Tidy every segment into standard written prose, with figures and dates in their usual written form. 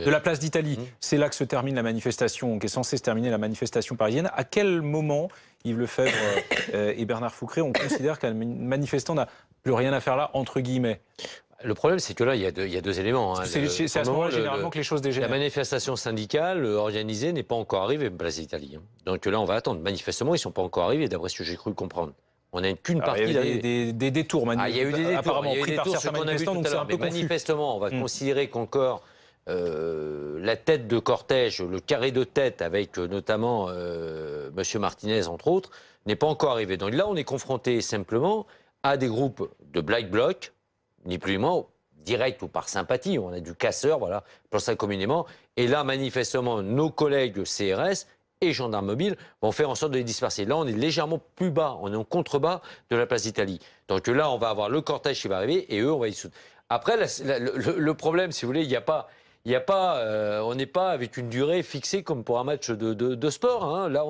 de la place d'Italie. C'est là que se termine la manifestation, qui est censée se terminer la manifestation parisienne. À quel moment Yves Lefebvre et Bernard Foucret, on considère qu'un manifestant n'a plus rien à faire là, entre guillemets? Le problème, c'est que là, il y a deux éléments. Hein. C'est à ce moment-là, généralement, que les choses dégénèrent. La manifestation syndicale organisée n'est pas encore arrivée, place d'Italie. Donc là, on va attendre. Manifestement, ils ne sont pas encore arrivés, d'après ce que j'ai cru comprendre. On n'a qu'une partie. Il y a eu des détours, il y a eu des détours, apparemment pris par certains manifestants, donc c'est un peu confus. Manifestement, on va considérer qu'encore la tête de cortège, le carré de tête avec notamment M. Martinez, entre autres, n'est pas encore arrivé. Donc là, on est confronté simplement à des groupes de Black Bloc, ni plus ni moins, direct ou par sympathie. On a du casseur, voilà, pour ça communément. Et là, manifestement, nos collègues CRS et gendarmes mobiles vont faire en sorte de les disperser. Là, on est légèrement plus bas, on est en contrebas de la place d'Italie. Donc là, on va avoir le cortège qui va arriver et eux, on va y dissoudre. Après, le problème, si vous voulez, on n'est pas avec une durée fixée comme pour un match de sport. Hein. Là,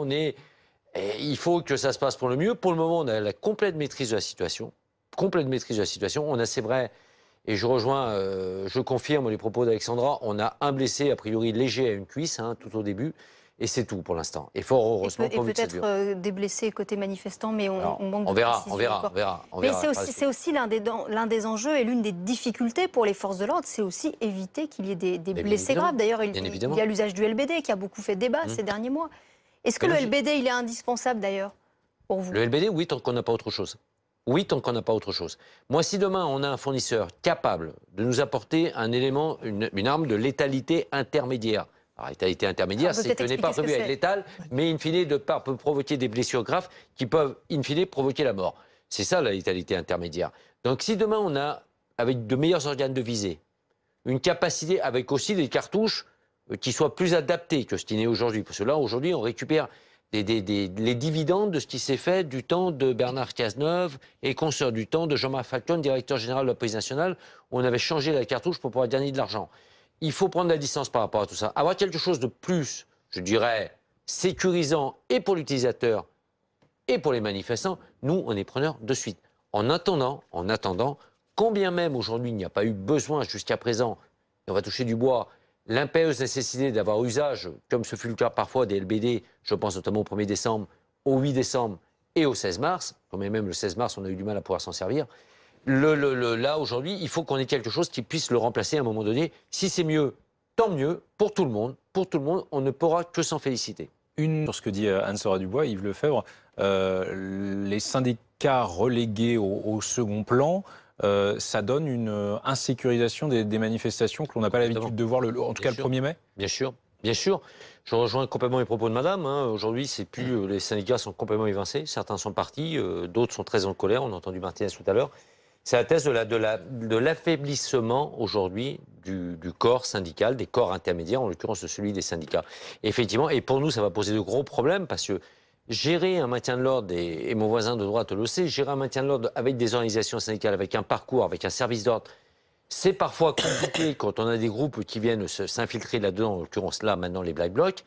il faut que ça se passe pour le mieux. Pour le moment, on a la complète maîtrise de la situation. On a, c'est vrai, et je confirme les propos d'Alexandra, on a un blessé, a priori léger à une cuisse, hein, tout au début. Et c'est tout pour l'instant. Et fort heureusement pour peut-être des blessés côté manifestants, mais on manque de précision. On verra. Mais c'est aussi l'un des enjeux et l'une des difficultés pour les forces de l'ordre, c'est aussi éviter qu'il y ait des blessés graves. D'ailleurs, il y a l'usage du LBD qui a beaucoup fait débat ces derniers mois. Est-ce que le LBD, il est indispensable d'ailleurs pour vous? Le LBD, oui, tant qu'on n'a pas autre chose. Moi, si demain, on a un fournisseur capable de nous apporter un élément, une arme de létalité intermédiaire. Alors, létalité intermédiaire, c'est que n'est pas prévu à être létal, mais in fine, peut provoquer des blessures graves qui peuvent, in fine, provoquer la mort. C'est ça, la létalité intermédiaire. Donc, si demain, on a, avec de meilleurs organes de visée, une capacité, avec aussi des cartouches qui soient plus adaptées que ce qui n'est aujourd'hui. Parce que là, aujourd'hui, on récupère les dividendes de ce qui s'est fait du temps de Bernard Cazeneuve et consorts, du temps de Jean-Marc Falcon, directeur général de la police nationale, où on avait changé la cartouche pour pouvoir gagner de l'argent. Il faut prendre la distance par rapport à tout ça. Avoir quelque chose de plus, je dirais, sécurisant et pour l'utilisateur et pour les manifestants, nous, on est preneurs de suite. En attendant, combien même aujourd'hui il n'y a pas eu besoin jusqu'à présent, et on va toucher du bois, l'impérieuse nécessité d'avoir usage, comme ce fut le cas parfois des LBD, je pense notamment au 1er décembre, au 8 décembre et au 16 mars, quand même le 16 mars, on a eu du mal à pouvoir s'en servir. Là, aujourd'hui, il faut qu'on ait quelque chose qui puisse le remplacer à un moment donné. Si c'est mieux, tant mieux, pour tout le monde, on ne pourra que s'en féliciter. Sur ce que dit Anne-Sora Dubois, Yves Lefebvre, les syndicats relégués au second plan, ça donne une insécurisation des manifestations que l'on n'a pas l'habitude de voir, en tout cas le 1er mai. Bien sûr. Je rejoins complètement les propos de madame. Hein. Aujourd'hui, les syndicats sont complètement évincés. Certains sont partis, d'autres sont très en colère. On a entendu Martinez tout à l'heure. C'est la thèse de l'affaiblissement aujourd'hui du corps syndical, des corps intermédiaires, en l'occurrence celui des syndicats. Et effectivement, et pour nous, ça va poser de gros problèmes parce que gérer un maintien de l'ordre, et mon voisin de droite le sait, gérer un maintien de l'ordre avec des organisations syndicales, avec un parcours, avec un service d'ordre, c'est parfois compliqué quand on a des groupes qui viennent s'infiltrer là-dedans, en l'occurrence là, maintenant les Black Blocs,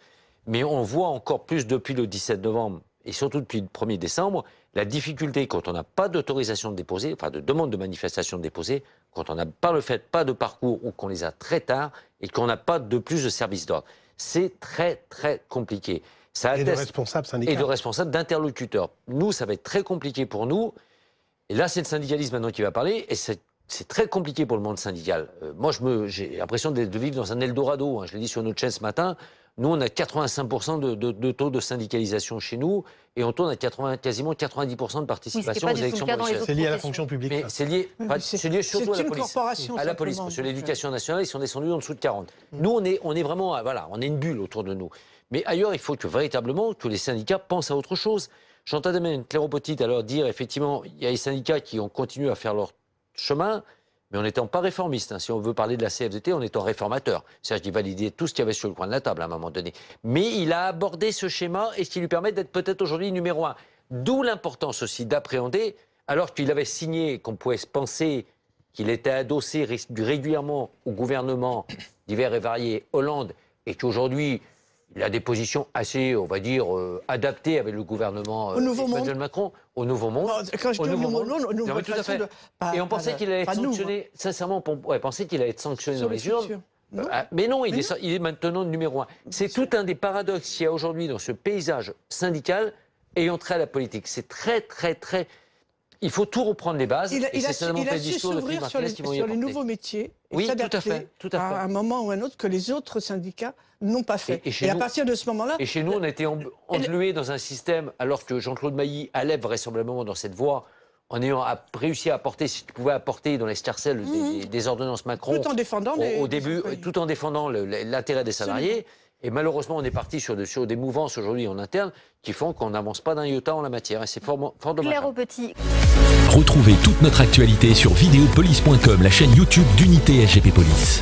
mais on voit encore plus depuis le 17 novembre et surtout depuis le 1er décembre, la difficulté quand on n'a pas d'autorisation de déposer, enfin de demande de manifestation de déposer, quand on n'a pas de parcours ou qu'on les a très tard et qu'on n'a pas de plus de service d'ordre. C'est très très compliqué. Et de responsables syndicaux. Et de responsables, d'interlocuteurs. Nous, ça va être très compliqué pour nous. Et là, c'est le syndicalisme maintenant qui va parler. Et c'est très compliqué pour le monde syndical. Moi, j'ai l'impression de vivre dans un Eldorado. Hein. Je l'ai dit sur notre chaîne ce matin. Nous, on a 85% de taux de syndicalisation chez nous. Et on tourne à quasiment 90% de participation aux élections provinciales. C'est lié à la fonction publique. Mais c'est lié surtout à la police. À la police. Parce que l'éducation nationale, ils sont descendus en dessous de 40. Nous, on est vraiment, voilà, on est une bulle autour de nous. Mais ailleurs, il faut que véritablement que les syndicats pensent à autre chose. J'entendais même une Cléropotite alors dire, effectivement, il y a les syndicats qui ont continué à faire leur chemin, mais en n'étant pas réformistes. Hein. Si on veut parler de la CFDT, en étant réformateur. C'est-à-dire qu'il validait tout ce qu'il y avait sur le coin de la table à un moment donné. Mais il a abordé ce schéma et ce qui lui permet d'être peut-être aujourd'hui numéro 1. D'où l'importance aussi d'appréhender, alors qu'il avait signé, qu'on pouvait se penser qu'il était adossé régulièrement au gouvernement divers et variés Hollande, et qu'aujourd'hui, il a des positions assez, on va dire, adaptées avec le gouvernement Emmanuel Macron, au Nouveau Monde. Quand je dis au Nouveau Monde, tout à fait. Et on pensait qu'il allait être sanctionné, sincèrement, on pensait qu'il allait être sanctionné dans les urnes Mais non, il est maintenant numéro 1. C'est tout un des paradoxes qu'il y a aujourd'hui dans ce paysage syndical ayant trait à la politique. C'est très... Il faut tout reprendre les bases. Il a su s'ouvrir sur les nouveaux métiers et s'adapter à un moment ou un autre que les autres syndicats n'ont pas fait. Et à partir de ce moment-là... Et chez nous, on a été englués dans un système, alors que Jean-Claude Mailly allait vraisemblablement dans cette voie, en ayant réussi à apporter, si tu pouvais apporter dans l'escarcelle des ordonnances Macron, tout en défendant au début, tout en défendant l'intérêt des salariés. Et malheureusement, on est parti sur des mouvances aujourd'hui en interne qui font qu'on n'avance pas d'un iota en la matière. Et c'est fort dommage. Claire Aupetit. Retrouvez toute notre actualité sur videopolice.com, la chaîne YouTube d'Unité SGP Police.